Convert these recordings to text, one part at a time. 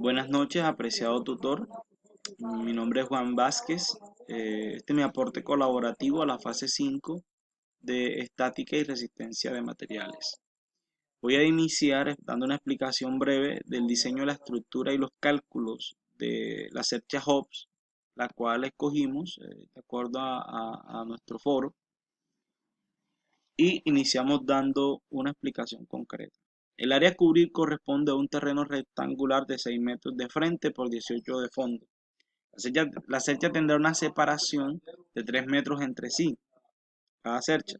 Buenas noches, apreciado tutor. Mi nombre es Juan Vázquez. Este es mi aporte colaborativo a la fase 5 de estática y resistencia de materiales. Voy a iniciar dando una explicación breve del diseño, la estructura y los cálculos de la cercha Hobbs, la cual escogimos de acuerdo a nuestro foro, y iniciamos dando una explicación concreta. El área a cubrir corresponde a un terreno rectangular de 6 metros de frente por 18 de fondo. La cercha tendrá una separación de 3 metros entre sí, cada cercha.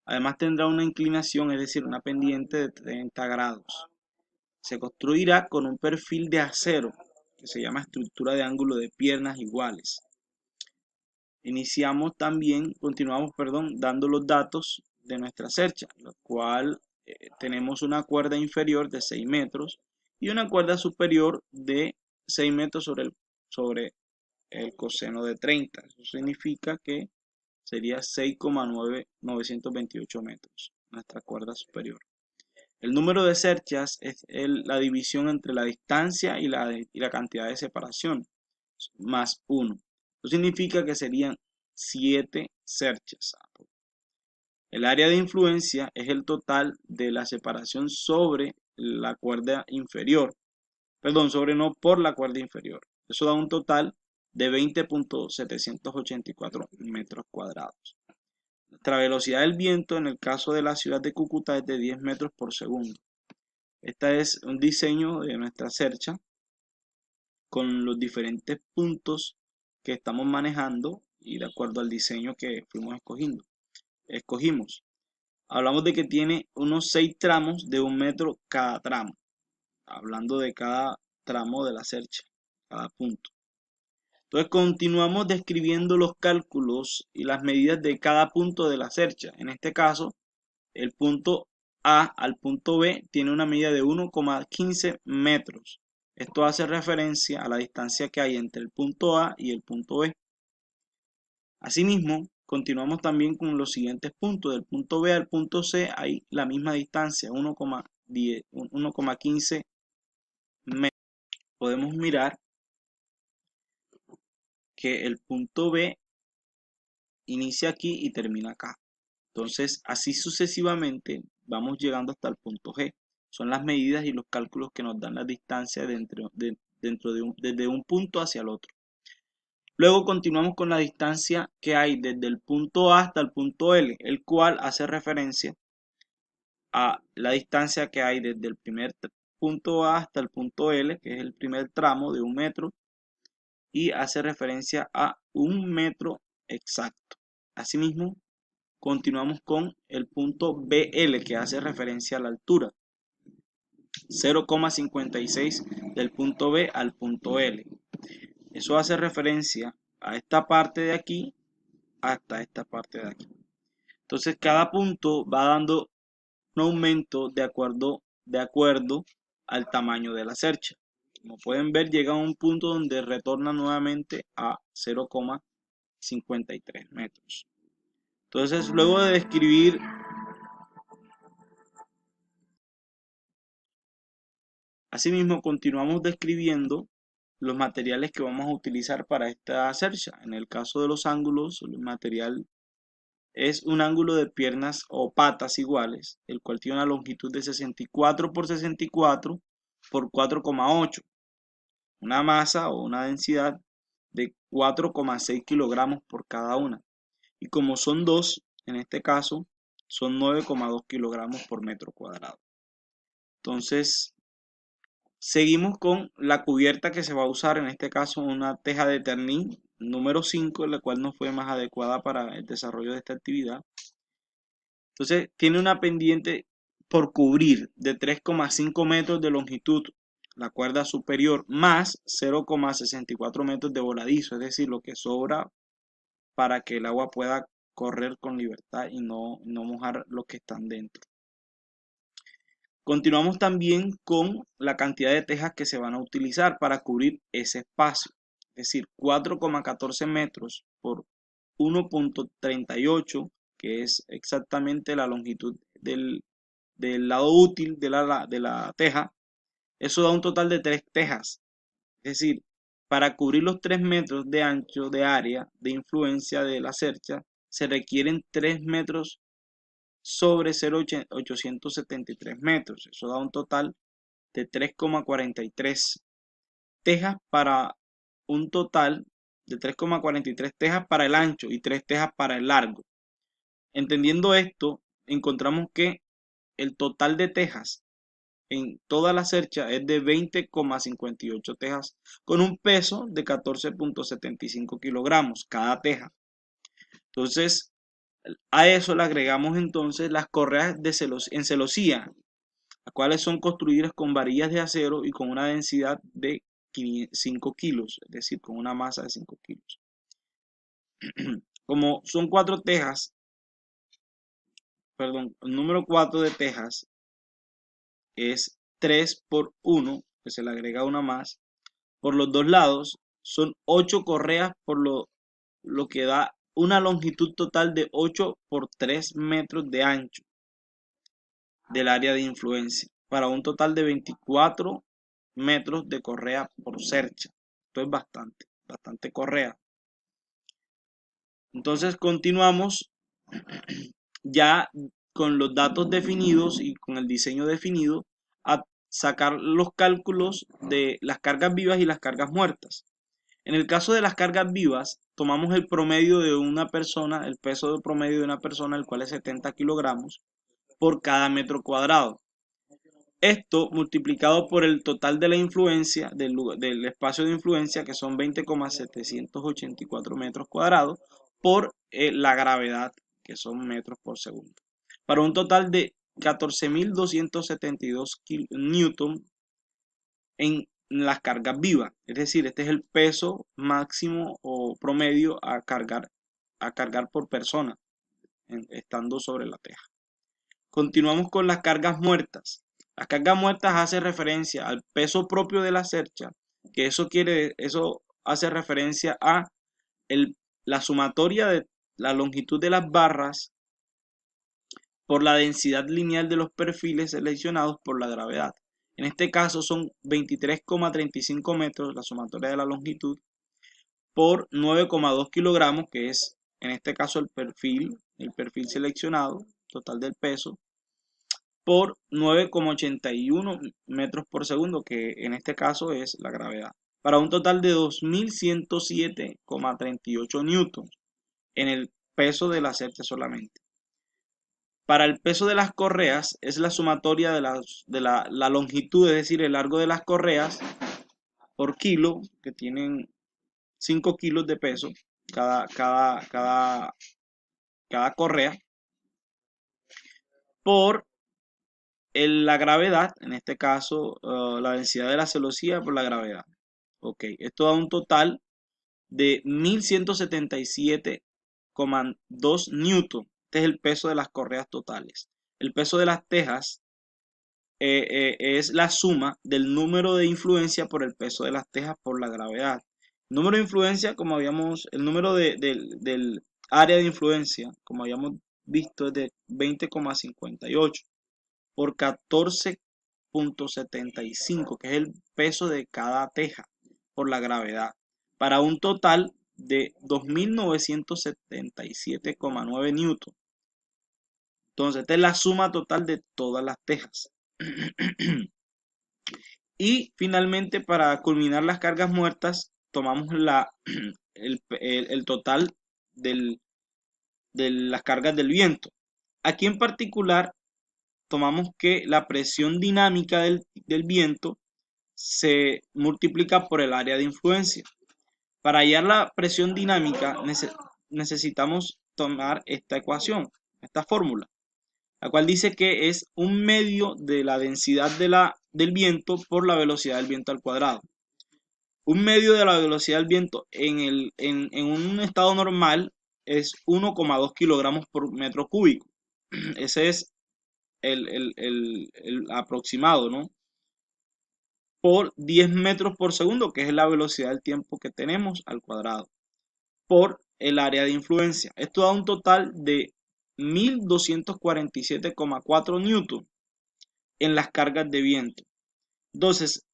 Además tendrá una inclinación, es decir, una pendiente de 30 grados. Se construirá con un perfil de acero, que se llama estructura de ángulo de piernas iguales. Continuamos, dando los datos de nuestra cercha, lo cual tenemos una cuerda inferior de 6 metros y una cuerda superior de 6 metros sobre el coseno de 30. Eso significa que sería 6,928 metros, nuestra cuerda superior. El número de cerchas es la división entre la distancia y la cantidad de separación, más 1. Eso significa que serían 7 cerchas. El área de influencia es el total de la separación sobre la cuerda inferior. No por la cuerda inferior. Eso da un total de 20.784 metros cuadrados. Nuestra velocidad del viento en el caso de la ciudad de Cúcuta es de 10 metros por segundo. Este es un diseño de nuestra cercha con los diferentes puntos que estamos manejando y de acuerdo al diseño que escogimos. Hablamos de que tiene unos 6 tramos de 1 metro cada tramo, hablando de cada tramo de la cercha, cada punto. Entonces continuamos describiendo los cálculos y las medidas de cada punto de la cercha. En este caso, el punto A al punto B tiene una medida de 1,15 metros. Esto hace referencia a la distancia que hay entre el punto A y el punto B. Asimismo, continuamos también con los siguientes puntos. Del punto B al punto C hay la misma distancia, 1,15 metros. Podemos mirar que el punto B inicia aquí y termina acá. Entonces, así sucesivamente vamos llegando hasta el punto G. Son las medidas y los cálculos que nos dan la distancia desde un punto hacia el otro. Luego continuamos con la distancia que hay desde el punto A hasta el punto L, el cual hace referencia a la distancia que hay desde el primer punto A hasta el punto L, que es el primer tramo de 1 metro, y hace referencia a 1 metro exacto. Asimismo, continuamos con el punto BL, que hace referencia a la altura, 0,56 del punto B al punto L. Eso hace referencia a esta parte de aquí hasta esta parte de aquí. Entonces cada punto va dando un aumento de acuerdo al tamaño de la cercha. Como pueden ver, llega a un punto donde retorna nuevamente a 0,53 metros. Entonces, luego de describir asimismo, continuamos describiendo los materiales que vamos a utilizar para esta cercha. En el caso de los ángulos, el material es un ángulo de piernas o patas iguales, el cual tiene una longitud de 64 por 64 por 4,8. Una masa o una densidad de 4,6 kilogramos por cada una. Y como son dos, en este caso, son 9,2 kilogramos por metro cuadrado. Entonces, seguimos con la cubierta que se va a usar, en este caso una teja de Ternin número 5, la cual no fue más adecuada para el desarrollo de esta actividad. Entonces tiene una pendiente por cubrir de 3,5 metros de longitud, la cuerda superior, más 0,64 metros de voladizo, es decir, lo que sobra para que el agua pueda correr con libertad y no mojar los que están dentro. Continuamos también con la cantidad de tejas que se van a utilizar para cubrir ese espacio, es decir, 4,14 metros por 1,38, que es exactamente la longitud del lado útil de la teja, Eso da un total de 3 tejas. Es decir, para cubrir los 3 metros de ancho de área de influencia de la cercha, se requieren 3 metros sobre 0,873 metros. Eso da un total de 3,43 tejas para un total de 3,43 tejas para el ancho y 3 tejas para el largo. Entendiendo esto, encontramos que el total de tejas en toda la cercha es de 20,58 tejas con un peso de 14,75 kilogramos cada teja. Entonces, a eso le agregamos entonces las correas en celosía, las cuales son construidas con varillas de acero y con una densidad de 5 kilos, es decir, con una masa de 5 kilos. Como son 4 tejas, perdón, el número 4 de tejas es 3 por 1, que se le agrega una más, por los dos lados, son 8 correas, por lo que da una longitud total de 8 por 3 metros de ancho del área de influencia, para un total de 24 metros de correa por cercha. Esto es bastante correa. Entonces continuamos ya con los datos definidos y con el diseño definido a sacar los cálculos de las cargas vivas y las cargas muertas. En el caso de las cargas vivas, tomamos el promedio de una persona, el peso de promedio de una persona, el cual es 70 kilogramos por cada metro cuadrado. Esto multiplicado por el total de la influencia, del espacio de influencia, que son 20,784 metros cuadrados, por la gravedad, que son metros por segundo, para un total de 14.272 newton en las cargas vivas. Es decir, este es el peso máximo o promedio a cargar por persona, estando sobre la teja. Continuamos con las cargas muertas. Las cargas muertas hace referencia al peso propio de la cercha, que eso hace referencia a la sumatoria de la longitud de las barras por la densidad lineal de los perfiles seleccionados por la gravedad. En este caso son 23,35 metros la sumatoria de la longitud por 9,2 kilogramos, que es en este caso el perfil seleccionado, total del peso, por 9,81 metros por segundo, que en este caso es la gravedad, para un total de 2.107,38 newtons en el peso de la cercha solamente. Para el peso de las correas es la sumatoria de la longitud, es decir, el largo de las correas por kilo, que tienen 5 kilos de peso cada correa, por la gravedad, en este caso la densidad de la celosía por la gravedad. Ok, esto da un total de 1.177,2 newton. Este es el peso de las correas totales. El peso de las tejas es la suma del número de influencia por el peso de las tejas por la gravedad. El número de influencia, el número del área de influencia, como habíamos visto, es de 20,58 por 14,75, que es el peso de cada teja por la gravedad, para un total de 2.977,9 newton. Entonces, esta es la suma total de todas las tejas. Y finalmente, para culminar las cargas muertas, tomamos el total de las cargas del viento. Aquí en particular, tomamos que la presión dinámica del viento se multiplica por el área de influencia. Para hallar la presión dinámica necesitamos tomar esta ecuación, esta fórmula, la cual dice que es un medio de la densidad del viento por la velocidad del viento al cuadrado. Un medio de la velocidad del viento en un estado normal es 1,2 kilogramos por metro cúbico. Ese es el aproximado, ¿no? Por 10 metros por segundo, que es la velocidad del tiempo que tenemos al cuadrado, por el área de influencia. Esto da un total de 1.247,4 newton en las cargas de viento. Entonces,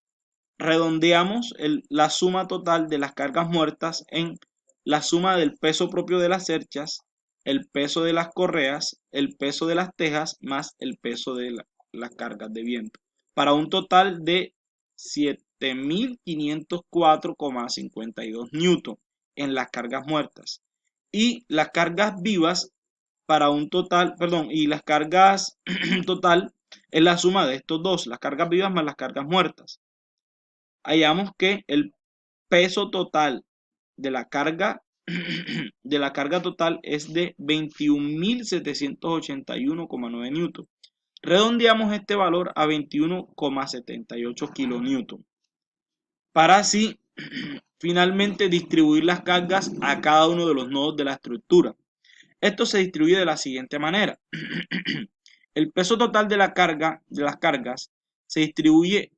redondeamos la suma total de las cargas muertas en la suma del peso propio de las cerchas, el peso de las correas, el peso de las tejas, más el peso de las cargas de viento, para un total de 7.504,52 newton en las cargas muertas. Y las cargas vivas para un total, perdón, y las cargas total es la suma de estos dos, las cargas vivas más las cargas muertas. Hallamos que el peso total de la carga total es de 21.781,9 newton. Redondeamos este valor a 21,78 kilonewton para así finalmente distribuir las cargas a cada uno de los nodos de la estructura. Esto se distribuye de la siguiente manera. El peso total de las cargas se distribuye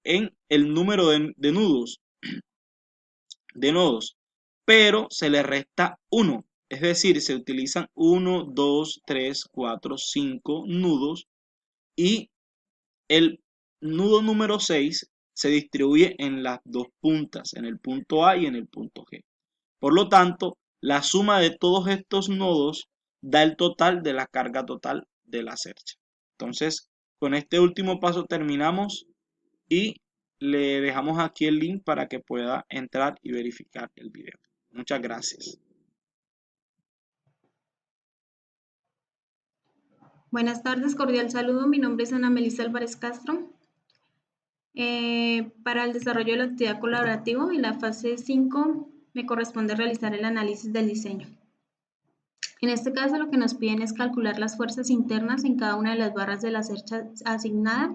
en el número de nodos, pero se le resta 1. Es decir, se utilizan 1, 2, 3, 4, 5 nudos y el nudo número 6 se distribuye en las dos puntas, en el punto A y en el punto G. Por lo tanto, la suma de todos estos nodos da el total de la carga total de la cercha. Entonces, con este último paso terminamos y le dejamos aquí el link para que pueda entrar y verificar el video. Muchas gracias. Buenas tardes, cordial saludo. Mi nombre es Ana Melissa Álvarez Castro. Para el desarrollo de la actividad colaborativa en la fase 5 me corresponde realizar el análisis del diseño. En este caso lo que nos piden es calcular las fuerzas internas en cada una de las barras de la cercha asignada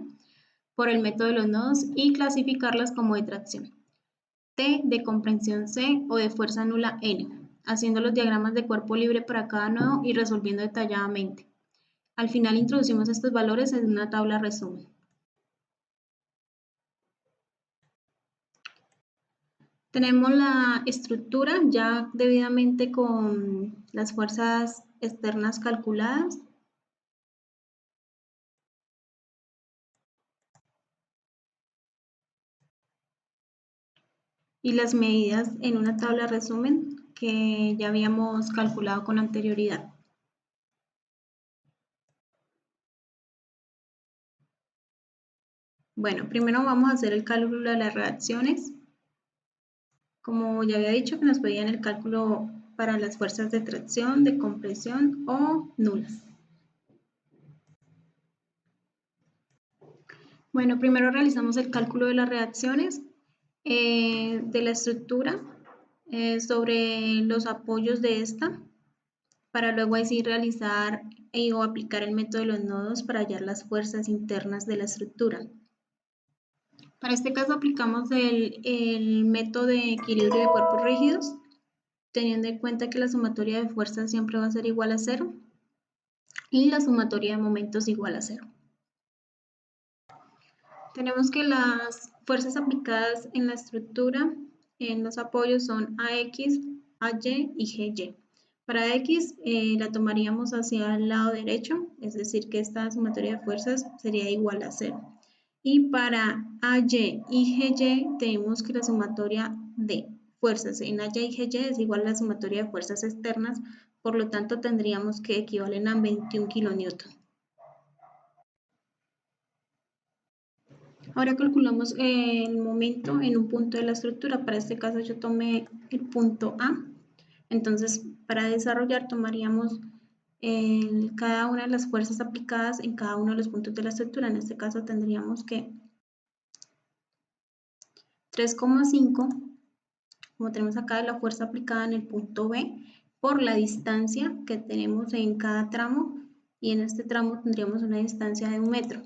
por el método de los nodos y clasificarlas como de tracción T, de comprensión C o de fuerza nula N, haciendo los diagramas de cuerpo libre para cada nodo y resolviendo detalladamente. Al final introducimos estos valores en una tabla resumen. Tenemos la estructura ya debidamente con las fuerzas externas calculadas. Y las medidas en una tabla resumen que ya habíamos calculado con anterioridad. Bueno, primero vamos a hacer el cálculo de las reacciones. Como ya había dicho, que nos pedían el cálculo para las fuerzas de tracción, de compresión o nulas. Bueno, primero realizamos el cálculo de las reacciones de la estructura sobre los apoyos de esta, para luego así realizar o aplicar el método de los nodos para hallar las fuerzas internas de la estructura. Para este caso aplicamos el método de equilibrio de cuerpos rígidos, teniendo en cuenta que la sumatoria de fuerzas siempre va a ser igual a 0 y la sumatoria de momentos igual a 0. Tenemos que las fuerzas aplicadas en la estructura, en los apoyos son AX, AY y GY. Para X la tomaríamos hacia el lado derecho, es decir que esta sumatoria de fuerzas sería igual a 0. Y para AY y GY tenemos que la sumatoria de fuerzas en AY y GY es igual a la sumatoria de fuerzas externas, por lo tanto tendríamos que equivalen a 21 kilonewton. Ahora calculamos el momento en un punto de la estructura. Para este caso yo tomé el punto A. Entonces, para desarrollar tomaríamos cada una de las fuerzas aplicadas en cada uno de los puntos de la estructura. En este caso tendríamos que 3,5, como tenemos acá la fuerza aplicada en el punto B, por la distancia que tenemos en cada tramo, y en este tramo tendríamos una distancia de 1 metro.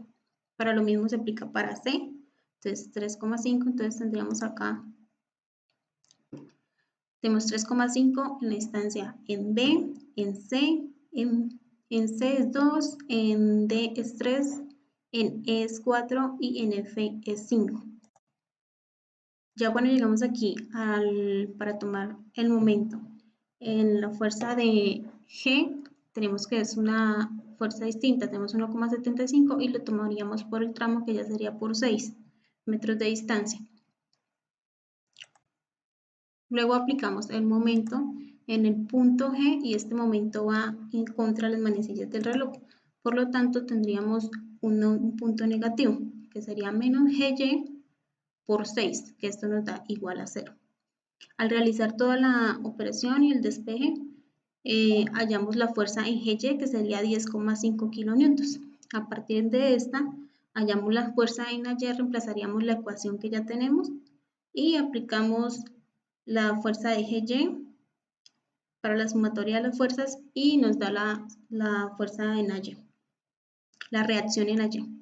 Para lo mismo se aplica para C, entonces 3,5, entonces tendríamos acá, tenemos 3,5 en la distancia en B, en C, en C es 2, en D es 3, en E es 4 y en F es 5. Ya cuando llegamos aquí para tomar el momento en la fuerza de G, tenemos que es una fuerza distinta, tenemos 1,75 y lo tomaríamos por el tramo que ya sería por 6. metros de distancia. Luego aplicamos el momento en el punto G y este momento va en contra de las manecillas del reloj. Por lo tanto, tendríamos un punto negativo, que sería menos GY por 6, que esto nos da igual a 0. Al realizar toda la operación y el despeje, hallamos la fuerza en GY, que sería 10,5 kilonewtons. A partir de esta, hallamos la fuerza en AY, reemplazaríamos la ecuación que ya tenemos y aplicamos la fuerza de GY para la sumatoria de las fuerzas y nos da la fuerza en AY, la reacción en AY.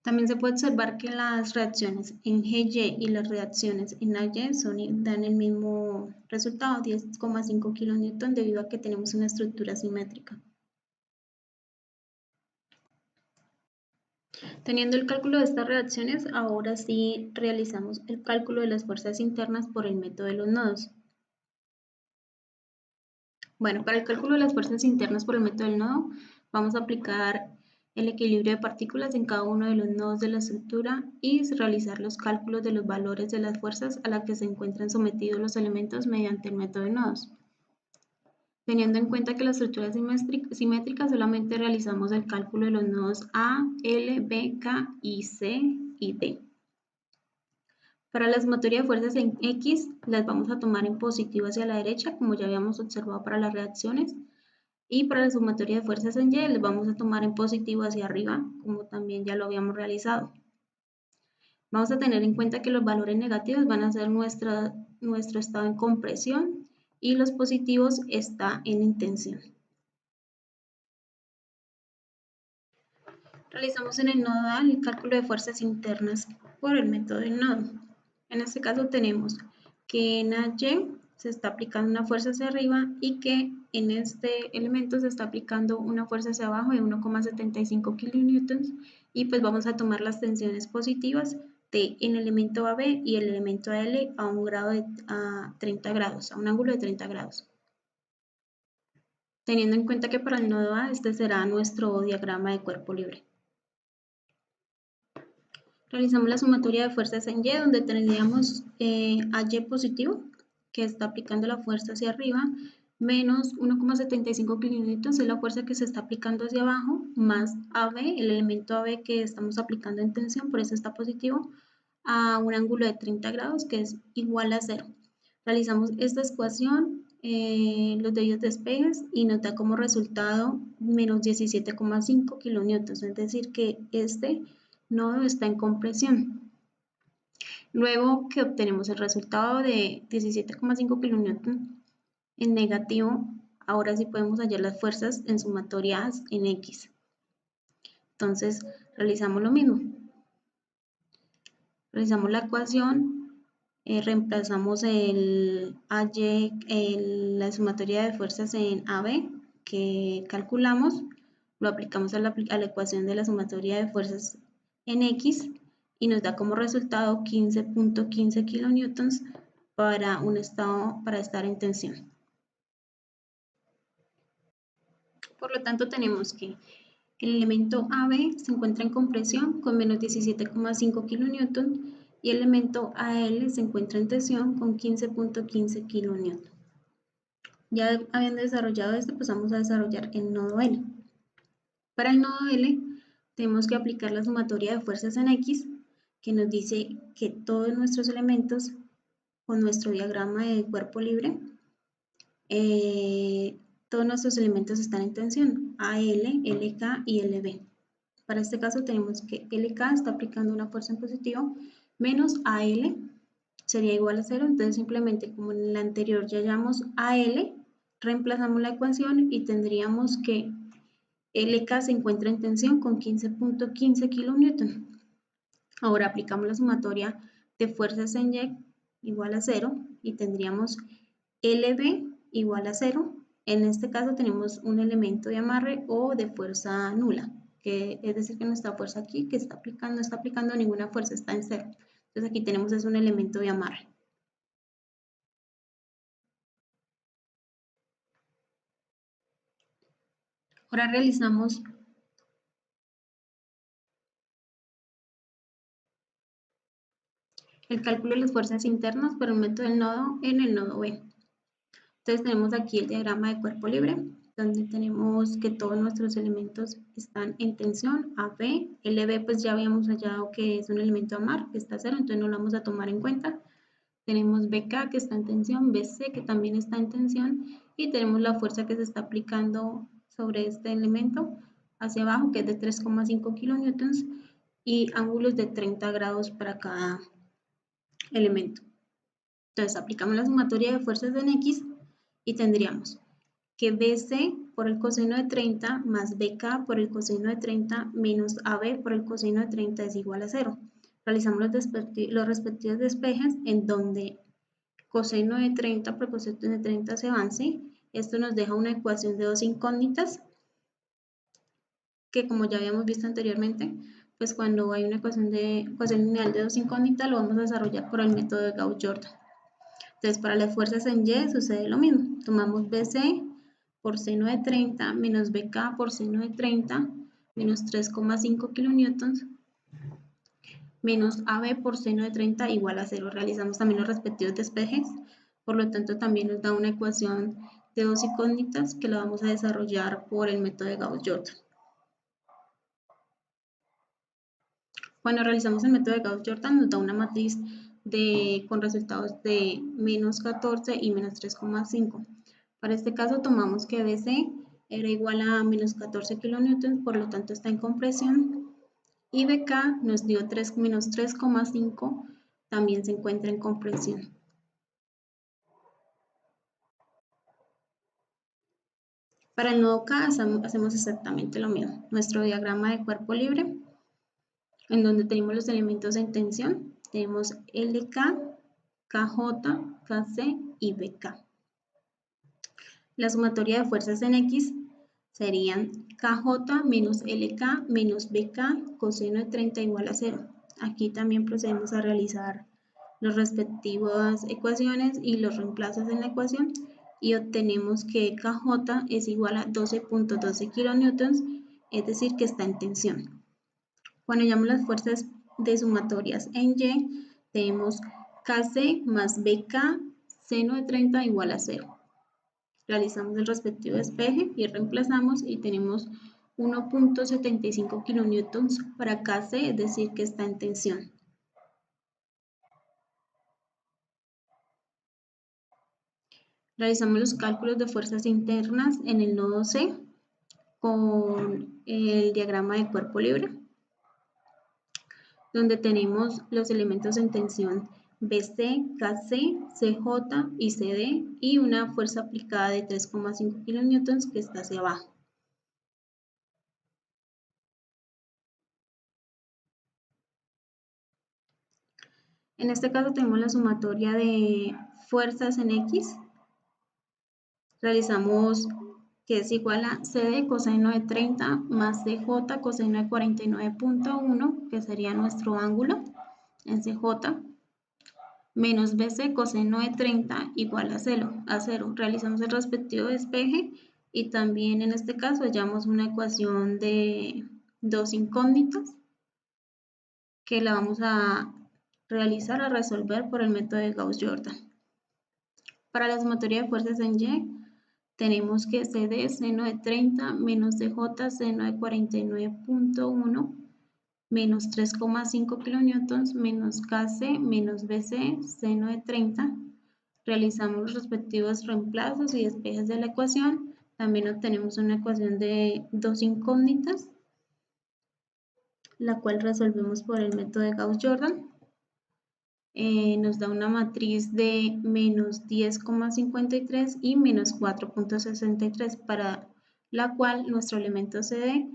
También se puede observar que las reacciones en GY y las reacciones en AY dan el mismo resultado, 10,5 kilonewton, debido a que tenemos una estructura simétrica. Teniendo el cálculo de estas reacciones, ahora sí realizamos el cálculo de las fuerzas internas por el método de los nodos. Bueno, para el cálculo de las fuerzas internas por el método del nodo, vamos a aplicar el equilibrio de partículas en cada uno de los nodos de la estructura y realizar los cálculos de los valores de las fuerzas a las que se encuentran sometidos los elementos mediante el método de nodos. Teniendo en cuenta que la estructura es simétrica, solamente realizamos el cálculo de los nodos A, L, B, K y C y D. Para la sumatoria de fuerzas en X, las vamos a tomar en positivo hacia la derecha, como ya habíamos observado para las reacciones. Y para la sumatoria de fuerzas en Y, las vamos a tomar en positivo hacia arriba, como también ya lo habíamos realizado. Vamos a tener en cuenta que los valores negativos van a ser nuestro estado en compresión y los positivos está en tensión. Realizamos en el nodo A el cálculo de fuerzas internas por el método del nodo. En este caso tenemos que en AY se está aplicando una fuerza hacia arriba y que en este elemento se está aplicando una fuerza hacia abajo de 1,75 kilonewtons y pues vamos a tomar las tensiones positivas en el elemento AB y el elemento AL a un ángulo de 30 grados. Teniendo en cuenta que para el nodo A este será nuestro diagrama de cuerpo libre. Realizamos la sumatoria de fuerzas en Y, donde tendríamos AY positivo, que está aplicando la fuerza hacia arriba, menos 1,75 kilonewtons, es la fuerza que se está aplicando hacia abajo, más AB, el elemento AB que estamos aplicando en tensión, por eso está positivo, a un ángulo de 30 grados, que es igual a 0. Realizamos esta ecuación, los debidos despejes, y nos da como resultado menos 17,5 kilonewtons, es decir, que este nodo está en compresión. Luego que obtenemos el resultado de 17,5 kilonewton en negativo, ahora sí podemos hallar las fuerzas en sumatorias en X. Entonces, realizamos lo mismo. Realizamos la ecuación, reemplazamos la sumatoria de fuerzas en AB que calculamos, lo aplicamos a la ecuación de la sumatoria de fuerzas en X y nos da como resultado 15,15 kilonewtons para estar en tensión. Por lo tanto, tenemos que el elemento AB se encuentra en compresión con menos 17,5 kilonewtons y el elemento AL se encuentra en tensión con 15,15 kilonewtons. Ya habiendo desarrollado esto, pues vamos a desarrollar el nodo L. Para el nodo L tenemos que aplicar la sumatoria de fuerzas en X, que nos dice que todos nuestros elementos con nuestro diagrama de cuerpo libre, todos nuestros elementos están en tensión, AL, LK y LB. Para este caso tenemos que LK está aplicando una fuerza en positivo menos AL sería igual a 0, entonces simplemente como en la anterior ya hallamos AL, reemplazamos la ecuación y tendríamos que LK se encuentra en tensión con 15,15 kilonewtons. Ahora aplicamos la sumatoria de fuerzas en Y igual a 0 y tendríamos LB igual a 0. En este caso tenemos un elemento de amarre o de fuerza nula, que es decir que nuestra fuerza aquí que no está aplicando ninguna fuerza, está en 0. Entonces aquí tenemos un elemento de amarre. Ahora realizamos el cálculo de las fuerzas internas por el método del nodo en el nodo B. Entonces tenemos aquí el diagrama de cuerpo libre, donde tenemos que todos nuestros elementos están en tensión AB. LB pues ya habíamos hallado que es un elemento AMAR, que está a cero, entonces no lo vamos a tomar en cuenta. Tenemos BK que está en tensión, BC que también está en tensión, y tenemos la fuerza que se está aplicando sobre este elemento hacia abajo, que es de 3,5 kilonewtons, y ángulos de 30 grados para cada elemento. Entonces aplicamos la sumatoria de fuerzas en X y tendríamos que BC por el coseno de 30 más BK por el coseno de 30 menos AB por el coseno de 30 es igual a 0. Realizamos los respectivos despejes en donde coseno de 30 por coseno de 30 se van, ¿sí? Esto nos deja una ecuación de dos incógnitas que, como ya habíamos visto anteriormente, pues cuando hay una ecuación lineal de dos incógnitas lo vamos a desarrollar por el método de Gauss-Jordan. Entonces, para las fuerzas en Y sucede lo mismo. Tomamos BC por seno de 30 menos BK por seno de 30 menos 3,5 kilonewtons menos AB por seno de 30 igual a 0. Realizamos también los respectivos despejes. Por lo tanto, también nos da una ecuación de dos incógnitas que la vamos a desarrollar por el método de Gauss-Jordan. Cuando realizamos el método de Gauss-Jordan nos da una matriz con resultados de menos 14 y menos 3,5. Para este caso tomamos que BC era igual a menos 14 kilonewtons, por lo tanto está en compresión, y BK nos dio menos 3,5, también se encuentra en compresión. Para el nodo K hacemos exactamente lo mismo. Nuestro diagrama de cuerpo libre, en donde tenemos los elementos en tensión, tenemos LK, KJ, KC y BK. La sumatoria de fuerzas en X serían KJ menos LK menos BK coseno de 30 igual a 0. Aquí también procedemos a realizar las respectivas ecuaciones y los reemplazos en la ecuación y obtenemos que KJ es igual a 12,12 kilonewtons, es decir, que está en tensión. Cuando hallamos las fuerzas de sumatorias en Y, tenemos KC más BK seno de 30 igual a 0. Realizamos el respectivo despeje y reemplazamos y tenemos 1,75 kilonewtons para KC, es decir, que está en tensión. Realizamos los cálculos de fuerzas internas en el nodo C con el diagrama de cuerpo libre, donde tenemos los elementos en tensión BC, KC, CJ y CD y una fuerza aplicada de 3,5 kilonewtons que está hacia abajo. En este caso tenemos la sumatoria de fuerzas en X. Realizamos que es igual a CD coseno de 30 más CJ coseno de 49,1, que sería nuestro ángulo en CJ, menos BC coseno de 30 igual a 0. Realizamos el respectivo despeje y también en este caso hallamos una ecuación de dos incógnitas que la vamos a resolver por el método de Gauss-Jordan. Para la sumatoria de fuerzas en Y, tenemos que CD seno de 30 menos DJ seno de 49,1 menos 3,5 kilonewtons menos KC menos BC seno de 30. Realizamos los respectivos reemplazos y despejes de la ecuación. También obtenemos una ecuación de dos incógnitas, la cual resolvemos por el método de Gauss-Jordan. Nos da una matriz de menos 10,53 y menos 4,63, para la cual nuestro elemento CD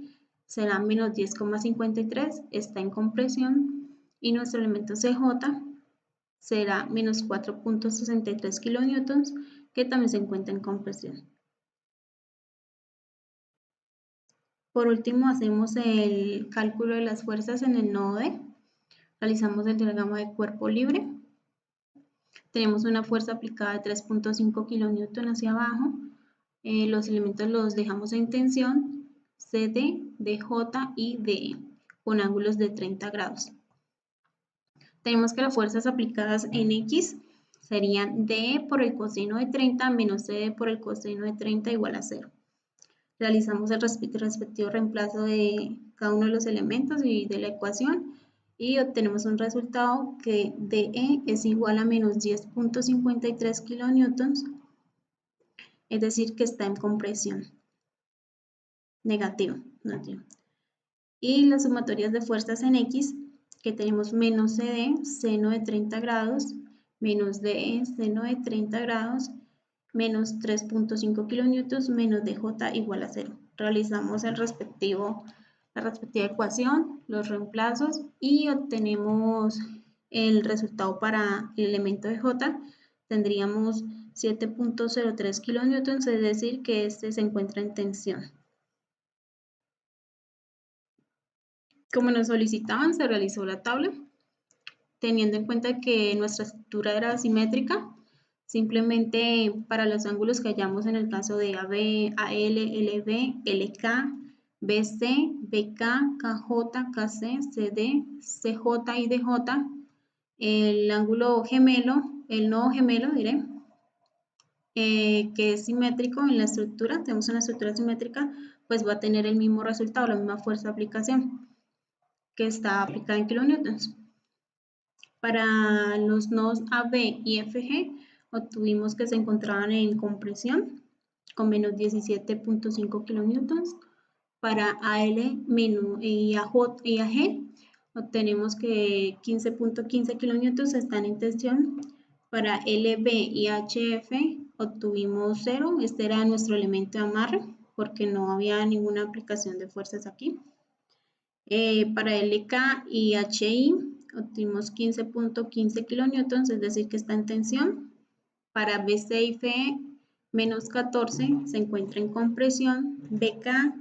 será menos 10,53, está en compresión, y nuestro elemento CJ será menos 4,63 kilonewtons, que también se encuentra en compresión. Por último, hacemos el cálculo de las fuerzas en el nodo D. Realizamos el diagrama de cuerpo libre. Tenemos una fuerza aplicada de 3,5 kilonewtons hacia abajo. Los elementos los dejamos en tensión CD, DJ y DE, con ángulos de 30 grados. Tenemos que las fuerzas aplicadas en X serían DE por el coseno de 30 menos CD por el coseno de 30 igual a 0. Realizamos el respectivo reemplazo de cada uno de los elementos y de la ecuación y obtenemos un resultado que DE es igual a menos 10.53 kilonewtons, es decir, que está en compresión negativa. Y las sumatorias de fuerzas en X, que tenemos menos CD, seno de 30 grados, menos DE, seno de 30 grados, menos 3.5 kilonewtons, menos DJ igual a 0. Realizamos la respectiva ecuación, los reemplazos y obtenemos el resultado para el elemento de J. Tendríamos 7.03 kilonewtons, es decir, que este se encuentra en tensión. Como nos solicitaban, se realizó la tabla, teniendo en cuenta que nuestra estructura era simétrica. Simplemente para los ángulos que hallamos en el caso de AB, AL, LB, LK, BC, BK, KJ, KC, CD, CJ y DJ, el ángulo gemelo, el nodo gemelo, diré, que es simétrico en la estructura, tenemos una estructura simétrica, pues va a tener el mismo resultado, la misma fuerza de aplicación que está aplicada en kilonewtons. Para los nodos AB y FG obtuvimos que se encontraban en compresión con menos 17.5 kilonewtons. Para AL y AG obtenemos que 15.15 kilonewtons están en tensión. Para LB y HF obtuvimos 0, este era nuestro elemento de amarre porque no había ninguna aplicación de fuerzas aquí. Para LK y HI obtuvimos 15.15 kilonewtons, es decir que está en tensión. Para BC y FE menos 14 se encuentra en compresión. BK,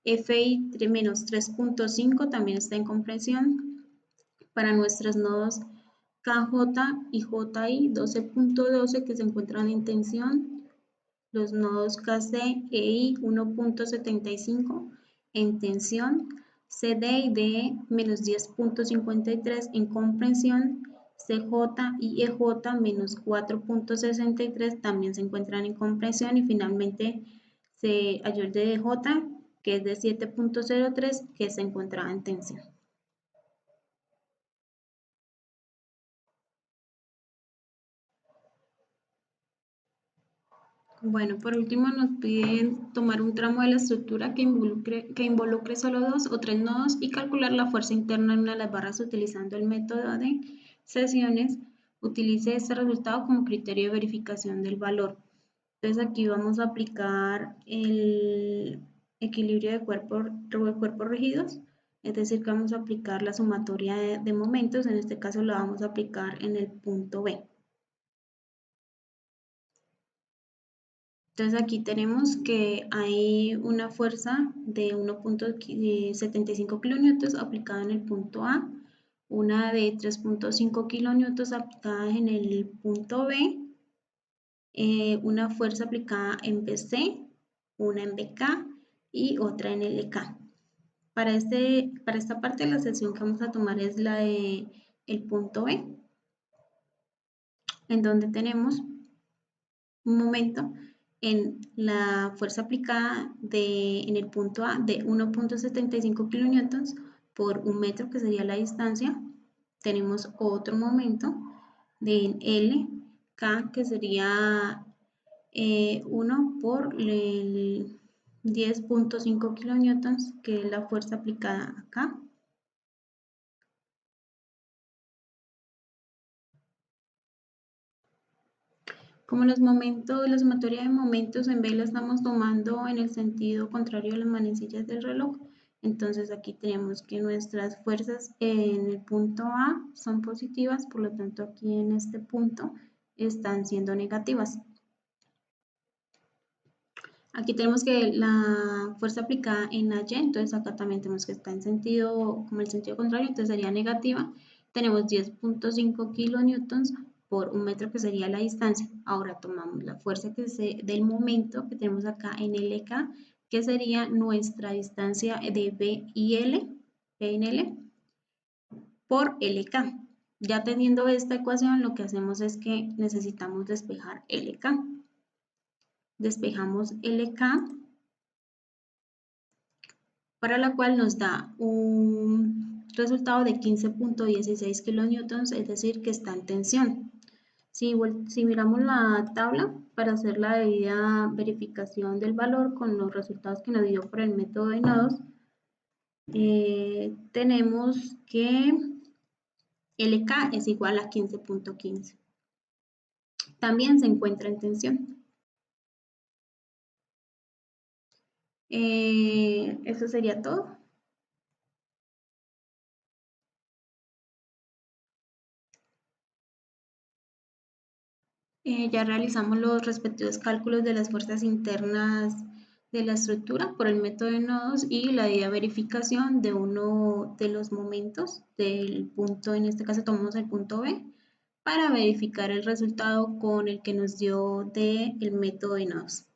FI menos 3.5 también está en compresión. Para nuestros nodos KJ y JI 12.12 que se encuentran en tensión. Los nodos KC e I 1.75 en tensión. CD y DE menos 10.53 en comprensión, CJ y EJ menos 4.63 también se encuentran en comprensión y finalmente se halló el de DJ que es de 7.03 que se encontraba en tensión. Bueno, por último nos piden tomar un tramo de la estructura que involucre solo 2 o 3 nodos y calcular la fuerza interna en una de las barras utilizando el método de sesiones. Utilice este resultado como criterio de verificación del valor. Entonces aquí vamos a aplicar el equilibrio de cuerpos rígidos, es decir, que vamos a aplicar la sumatoria de momentos, en este caso la vamos a aplicar en el punto B. Entonces aquí tenemos que hay una fuerza de 1.75 kilonewtons aplicada en el punto A, una de 3.5 kilonewtons aplicada en el punto B, una fuerza aplicada en BC, una en BK y otra en LK. Para esta parte de la sección que vamos a tomar es la de el punto B, en donde tenemos un momento en la fuerza aplicada en el punto A de 1.75 kilonewtons por un metro, que sería la distancia. Tenemos otro momento de L, K, que sería 1 por el 10.5 kilonewtons, que es la fuerza aplicada acá. Como la sumatoria de momentos en B la estamos tomando en el sentido contrario a las manecillas del reloj, entonces aquí tenemos que nuestras fuerzas en el punto A son positivas, por lo tanto aquí en este punto están siendo negativas. Aquí tenemos que la fuerza aplicada en AY, entonces acá también tenemos que estar en sentido, como el sentido contrario, entonces sería negativa. Tenemos 10.5 kilonewtons por un metro, que sería la distancia. Ahora tomamos la fuerza del momento que tenemos acá en LK, que sería nuestra distancia de B y L, B en L, por LK. Ya teniendo esta ecuación, lo que hacemos es que necesitamos despejar LK. Despejamos LK, para la cual nos da un resultado de 15.16 kilonewtons, es decir, que está en tensión. Si miramos la tabla para hacer la debida verificación del valor con los resultados que nos dio por el método de nodos, tenemos que LK es igual a 15.15. También se encuentra en tensión. Eso sería todo. Ya realizamos los respectivos cálculos de las fuerzas internas de la estructura por el método de nodos y la debida verificación de uno de los momentos del punto, en este caso tomamos el punto B, para verificar el resultado con el que nos dio del método de nodos.